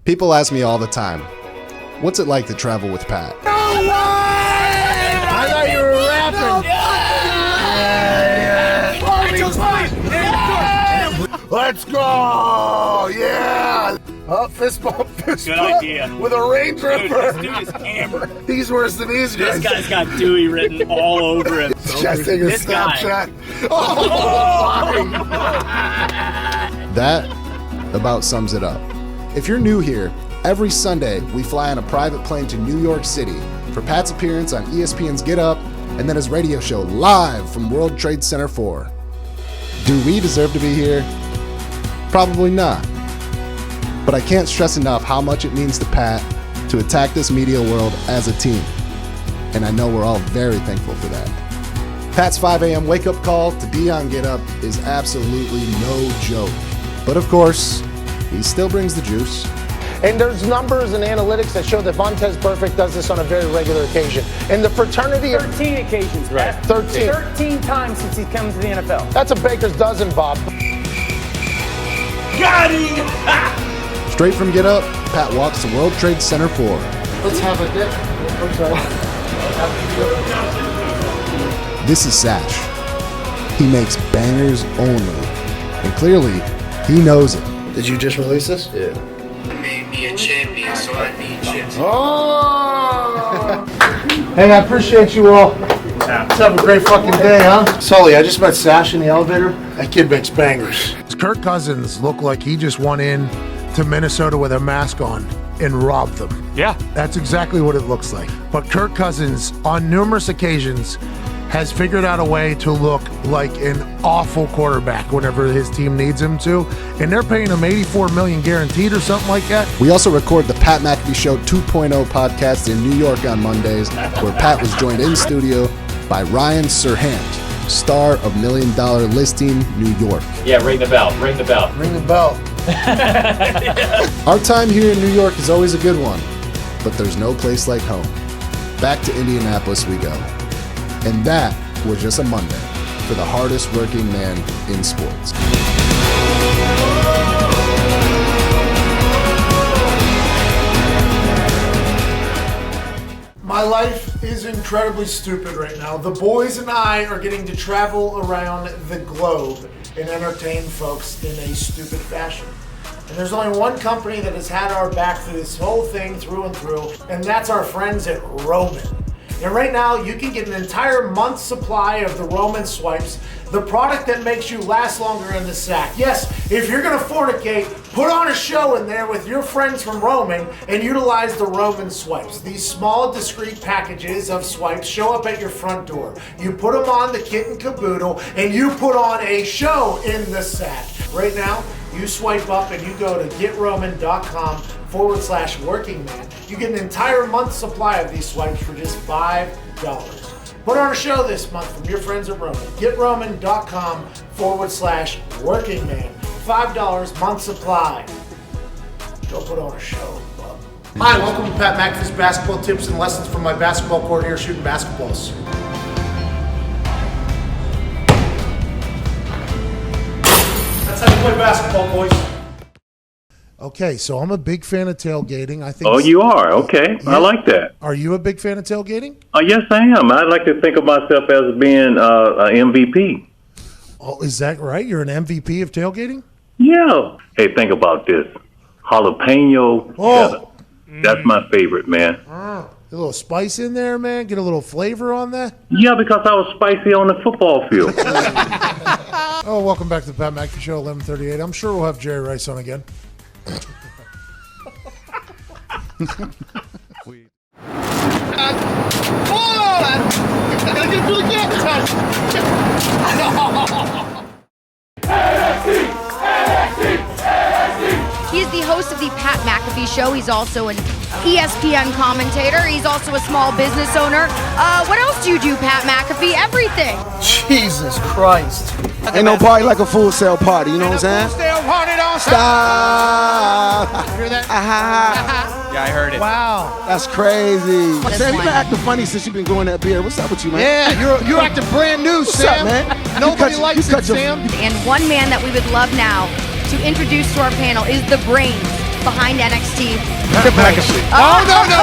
People ask me all the time, what's it like to travel with Pat? No way! I thought you were rapping. Let's go! Yeah! Fist bump. Good idea. With a Range Rover. Dude, this dude is hammered. He's worse than these guys. This guy's got Dewey written all over him. Just take a This guy. Snapchat. Oh! That about sums it up. If you're new here, every Sunday we fly on a private plane to New York City for Pat's appearance on ESPN's Get Up and then his radio show live from World Trade Center 4. Do we deserve to be here? Probably not. But I can't stress enough how much it means to Pat to attack this media world as a team. And I know we're all very thankful for that. Pat's 5 a.m. wake-up call to be on Get Up is absolutely no joke. But of course, he still brings the juice. And there's numbers and analytics that show that Vontaze Burfict does this on a very regular occasion. And the fraternity... 13 occasions, right? 13. 13 times since he's come to the NFL. That's a baker's dozen, Bob. Got him! Straight from Get Up, Pat walks to World Trade Center 4. Let's have a dip. This is Sash. He makes bangers only. And clearly, he knows it. Did you just release this? Yeah. Made me a champion, so I need chips. Oh! Hey, I appreciate you all. Let's have a great fucking day, huh? Sully, I just met Sash in the elevator. That kid makes bangers. Kirk Cousins looked like he just went in to Minnesota with a mask on and robbed them. Yeah. That's exactly what it looks like. But Kirk Cousins, on numerous occasions, has figured out a way to look like an awful quarterback whenever his team needs him to. And they're paying him $84 million guaranteed or something like that. We also record the Pat McAfee Show 2.0 podcast in New York on Mondays, where Pat was joined in studio by Ryan Serhant, star of $1 Million Listing New York. Yeah, ring the bell. Ring the bell. Ring the bell. Our time here in New York is always a good one, but there's no place like home. Back to Indianapolis we go. And that was just a Monday for the hardest working man in sports. My life is incredibly stupid right now. The boys and I are getting to travel around the globe and entertain folks in a stupid fashion. And there's only one company that has had our back through this whole thing through and through, and that's our friends at Roman. And right now, you can get an entire month's supply of the Roman swipes, the product that makes you last longer in the sack. Yes, if you're gonna fornicate, put on a show in there with your friends from Roman and utilize the Roman swipes. These small, discreet packages of swipes show up at your front door. You put them on the kit and caboodle, and you put on a show in the sack. Right now, you swipe up and you go to getroman.com/working man. You get an entire month's supply of these swipes for just $5. Put on a show this month from your friends at Roman. getroman.com/working man. $5 month supply. Go put on a show, bub. Hi, welcome to Pat McAfee's basketball tips and lessons from my basketball court here shooting basketballs. That's how you play basketball, boys. Okay, so I'm a big fan of tailgating. I think. Oh, you are? Okay. Yeah. I like that. Are you a big fan of tailgating? Yes, I am. I like to think of myself as being an MVP. Oh, is that right? You're an MVP of tailgating? Yeah. Hey, think about this. Jalapeno cheddar. That's my favorite, man. A little spice in there, man? Get a little flavor on that? Yeah, because I was spicy on the football field. Oh, welcome back to the Pat McAfee Show, 11:38. I'm sure we'll have Jerry Rice on again. He is the host of the Pat McAfee Show. He's also an ESPN commentator. He's also a small business owner. What else do you do, Pat McAfee? Everything. Jesus Christ. Ain't no party like a full sale party, you know what I'm saying? Full sale party, don't Stop. hear that? Yeah, I heard it. Wow. That's crazy. What is Sam, you one? been acting funny since you've been growing that beard. What's up with you, man? Yeah, you're acting brand new, What's Sam. up, man? Nobody You likes cut it, your- Sam. And one man that we would love now to introduce to our panel is the brains behind NXT? Oh, no.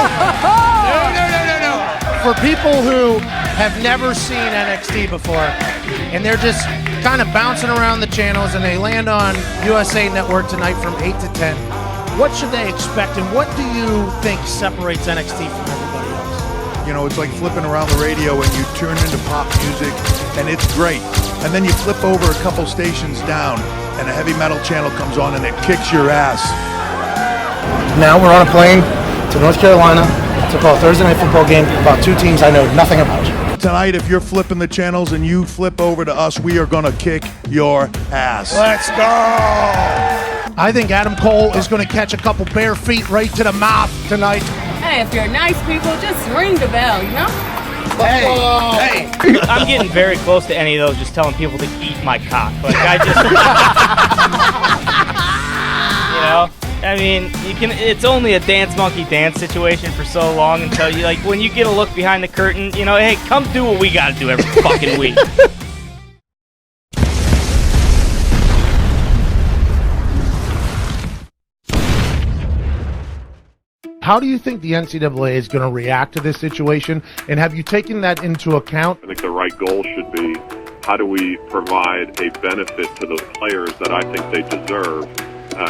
For people who have never seen NXT before, and they're just kind of bouncing around the channels, and they land on USA Network tonight from 8 to 10, what should they expect, and what do you think separates NXT from everybody else? You know, it's like flipping around the radio and you turn into pop music, and it's great. And then you flip over a couple stations down, and a heavy metal channel comes on, and it kicks your ass. Now we're on a plane to North Carolina to call a Thursday night football game about two teams I know nothing about. Tonight, if you're flipping the channels and you flip over to us, we are going to kick your ass. Let's go! I think Adam Cole is going to catch a couple bare feet right to the mouth tonight. Hey, if you're nice people, just ring the bell, you know? Hey. I'm getting very close to any of those, just telling people to eat my cock. Like, I just, you know, I mean, it's only a dance monkey dance situation for so long until you, like, when you get a look behind the curtain, you know, hey, come do what we got to do every fucking week. How do you think the NCAA is going to react to this situation, and have you taken that into account? I think the right goal should be, how do we provide a benefit to those players that I think they deserve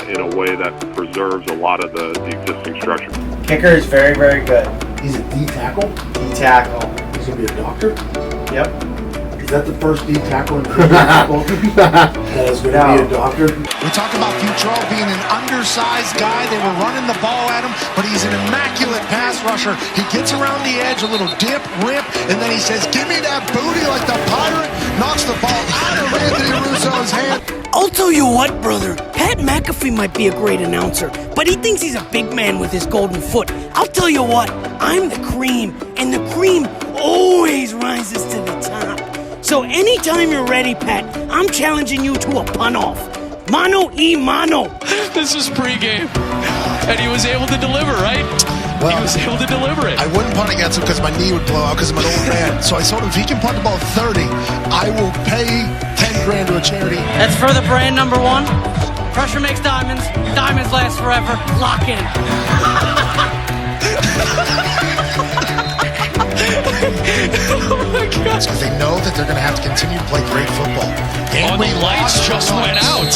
in a way that preserves a lot of the existing structure. Kicker is very, very good. He's a D tackle? D tackle. He's going to be a doctor? Yep. Is that the first D tackle in football? That is going to be a doctor? We talk about Futrell being an undersized guy. They were running the ball at him, but he's an immaculate pass rusher. He gets around the edge, a little dip, rip, and then he says, give me that booty like the pirate, knocks the ball out of Anthony Russo's hand. I'll tell you what, brother. Pat McAfee might be a great announcer, but he thinks he's a big man with his golden foot. I'll tell you what, I'm the cream, and the cream always rises to the top. So anytime you're ready, Pat, I'm challenging you to a pun-off. Mano y mano. This is pregame, and he was able to deliver, right? Well, he was able to deliver it. I wouldn't punt against him because my knee would blow out because I'm an old man. So I told him if he can punt the ball 30, I will pay 10 grand to a charity. That's for the brand number one. Pressure makes diamonds. Diamonds last forever. Lock in. Oh my God. Because they know that they're going to have to continue to play great football. And the lights just went out.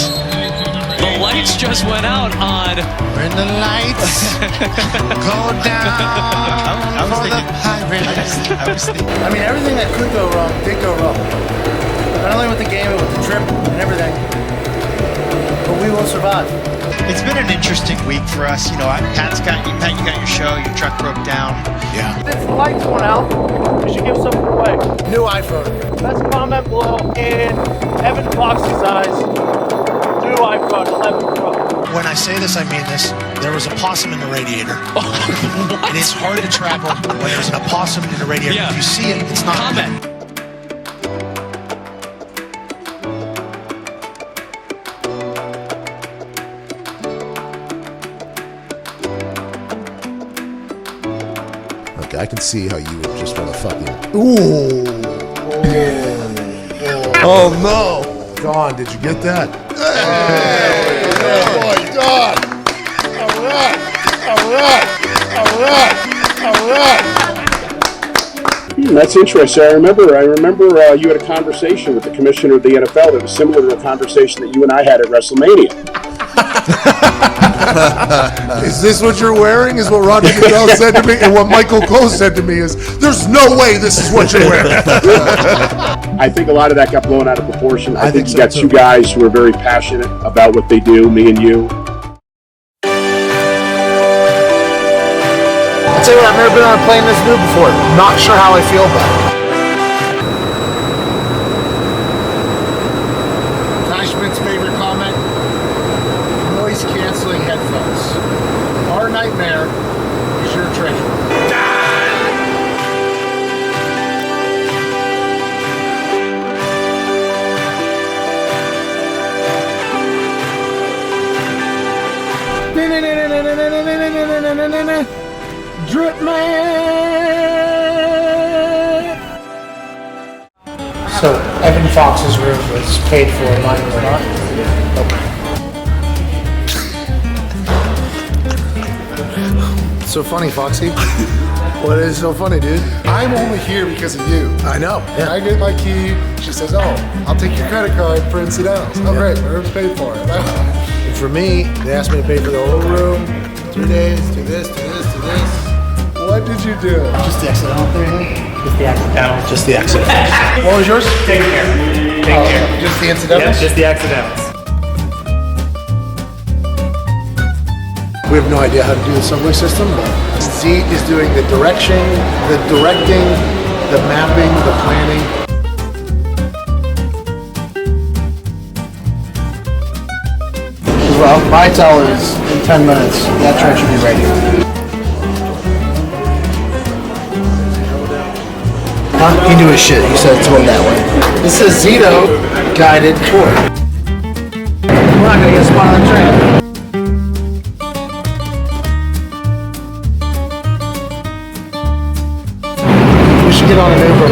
The lights just went out on. When the lights go down. I was thinking. I mean, everything that could go wrong did go wrong. Not only with the game, but with the trip and everything. But we will survive. It's been an interesting week for us. You know, Pat, you got your show, your truck broke down. Yeah. Since the lights went out, we should give something away. New iPhone. Best comment below in Evan Fox's eyes. New iPhone 11 Pro. When I say this, I mean this. There was a possum in the radiator. It is hard to travel when there's an opossum in the radiator. Yeah. If you see it, it's not Comment. I can see how you would just want to fucking. Ooh. Oh no! Don, did you get that? Hey. Oh my God! All right! That's interesting. I remember you had a conversation with the commissioner of the NFL that was similar to a conversation that you and I had at WrestleMania. Is this what you're wearing? Is what Roger Goodell said to me, and what Michael Cole said to me is, "There's no way this is what you're wearing." I think a lot of that got blown out of proportion. I think you so got too. two guys who are very passionate about what they do, me and you. I'll tell you what, I've never been on a plane this new before. Not sure how I feel about it. Punishment's favorite comment: noise canceling headphones. Our nightmare is your treasure. Drip man. So Evan Fox's room was paid for, mine was not. Okay. What's so funny, Foxy? What is so funny, dude? I'm only here because of you. I know. And I get my key. She says, "Oh, I'll take your credit card for incidentals." Oh, great. Everyone's paid for it. And for me, they asked me to pay for the whole room. 2 days, to this, to this, to this. What did you do? Just the accidental thing. Just the accidentals. Just the accidentals. What was yours? Take care. Take care. Just the incidentals? Yeah, just the accidentals. We have no idea how to do the subway system, but Z is doing the directing, the mapping, the planning. Well, my tell is in 10 minutes, that train should be ready. Huh? He knew his shit. He said it's going that way. This is Zito guided tour. We're not gonna get a spot on the train. We should get on an Uber.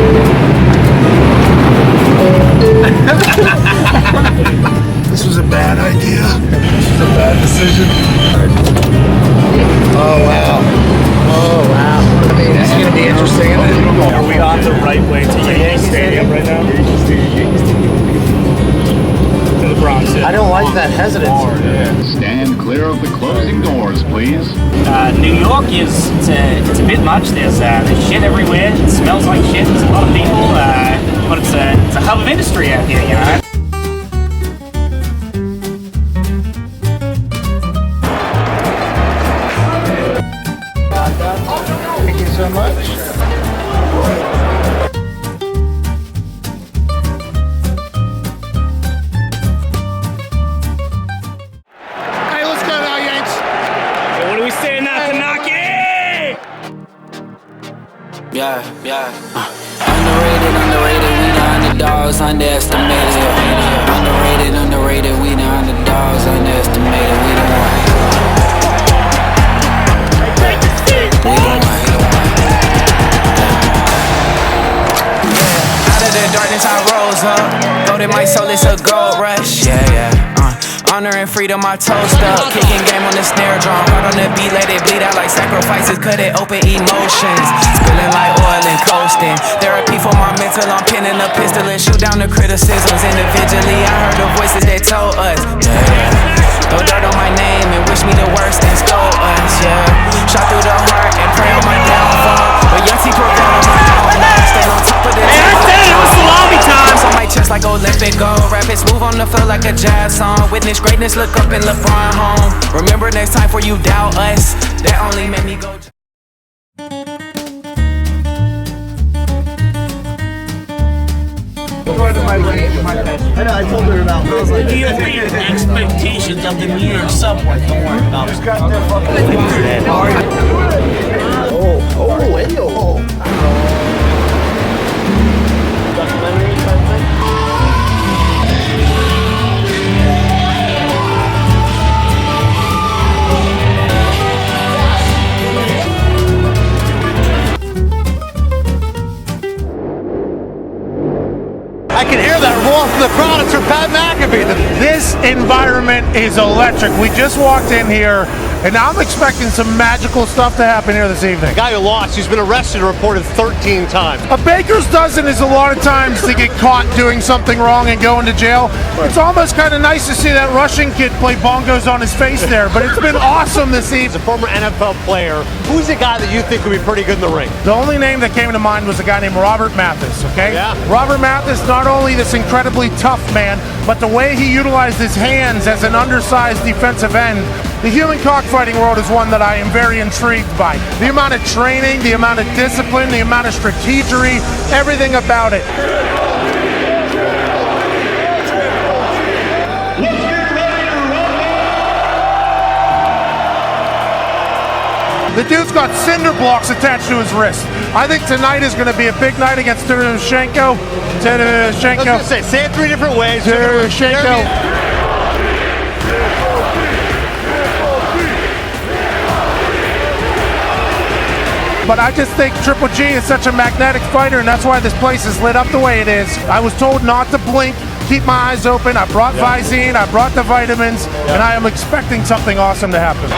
This was a bad idea. This was a bad decision. Oh wow. Oh wow. I mean, this is gonna be interesting, isn't it? Are we on the right way to Yankee Stadium right now? To the Bronx. I don't like that hesitancy. Stand clear of the closing doors, please. New York it's a bit much. There's shit everywhere. It smells like shit. There's a lot of people, but it's a hub of industry out here, you know. Thank you so much. Hey, let's go now, Yanks. Hey, what are we saying now, Kanaki? Yeah. Underrated, we the underdogs, underestimated. Underrated, we the underdogs, underestimated. We the one. Out of the darkness I rose up. Golden my soul, it's a gold rush. Yeah. Honor and freedom, I toast up. Kicking game on the snare drum. Hard on the beat, let it bleed out like sacrifices. Cut it open, emotions. Spilling like oil and coasting. Therapy for my mental, I'm pinning a pistol and shoot down the criticisms. Individually, I heard the voices that told us. Throw dirt on my name and wish me the worst and scold us. Shot through the heart and pray on my downfall. But Yahtzee prevailed on my own. Stand on top of the Hey, I said it was salami time. on my chest like Olympic gold. Rap it smooth on the field like a jazz song. Witness greatness, look up in LeBron home. Remember next time for you doubt us. That only made me go. I know, I told her about it. I was like, The expectations of the New York subway. Don't worry about it. I can hear that roar from the crowd. It's for Pat McAfee. This environment is electric. We just walked in here, and I'm expecting some magical stuff to happen here this evening. The guy who lost, he's been arrested and reported 13 times. A baker's dozen is a lot of times to get caught doing something wrong and going to jail. It's almost kind of nice to see that Russian kid play bongos on his face there, but it's been awesome this evening. He's a former NFL player. Who's a guy that you think would be pretty good in the ring? The only name that came to mind was a guy named Robert Mathis, okay? Yeah. Robert Mathis, not only this incredibly tough man, but the way he utilized his hands as an undersized defensive end. The human cockfighting world is one that I am very intrigued by. The amount of training, the amount of discipline, the amount of strategery, everything about it. The dude's got cinder blocks attached to his wrist. I think tonight is going to be a big night against Tereshchenko. I was going to say it 3 different ways. Tereshchenko. But I just think Triple G is such a magnetic fighter, and that's why this place is lit up the way it is. I was told not to blink, keep my eyes open. I brought Visine, I brought the vitamins, and I am expecting something awesome to happen.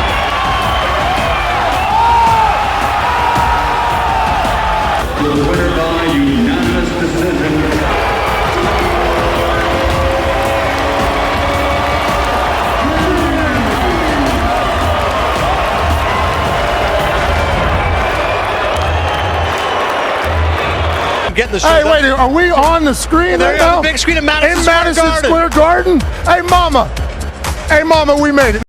I'm getting the Hey, wait, are we on the screen They're right on now? the big screen in Madison In Madison Square Square Garden? Hey, mama, we made it.